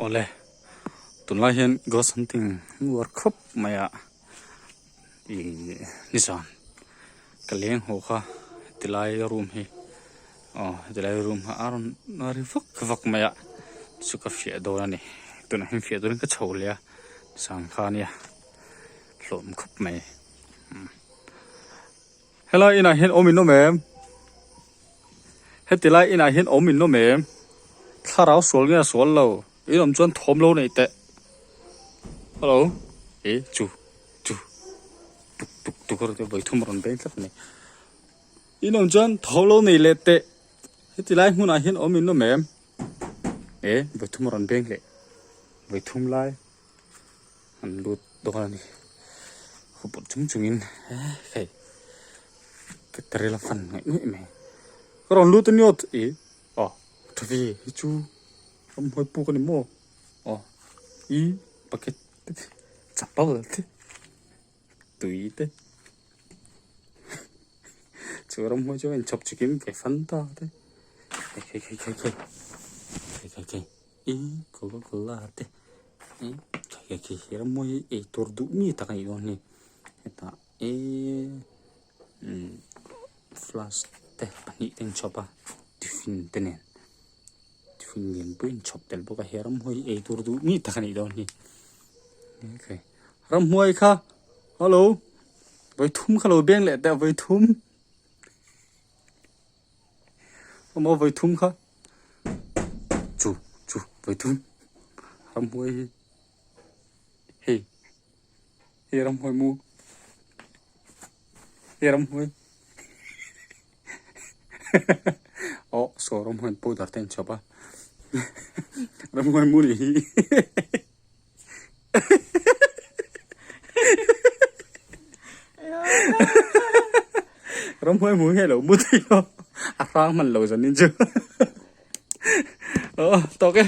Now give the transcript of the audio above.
Ole, tuần lai hiện ghost hunting workshop maya nisan kalian hoka tilai room hi tilai room aron nari vak maya suka fia do ni tuna hin fia do ka chawlia sang khania lom khop mai hela ina hin omin no mem hetilai ina hin omin no mem tharau sol nga sol lo inom chuan thom lo nei te hello chu tuk kor te boi thum ron be tlat ne inom chuan thom lo nei le te hetilai huna hin omin no mem boi thum ron beng le boi thum lai an lut do ni khopot chungin hey ke trela fan ngai me ron lut niot thavi chu không hoi pu cái mồ ý paket chapal thế tùy thế chứ không hoi cho anh chụp chỉ kiếm cái phấn to thế cái ý có là thế cái không hoi ấy tour du mi ta cái đó nè ta flash thế bạn nghĩ tên chụp à tiffin thế này phình pin chọc tel boka heram hoi e tur du mi takhani don hi okay ram hoi kha hello với thum khalo beng le ta với thum mo với thum kha chu với thum ram hoi hey ram hoi mu ram hoi so ram hoi po dar ten chopa ram hoi mu ni ram hoi mu he lo mu ti lo a rang man lo zan nin chu to ke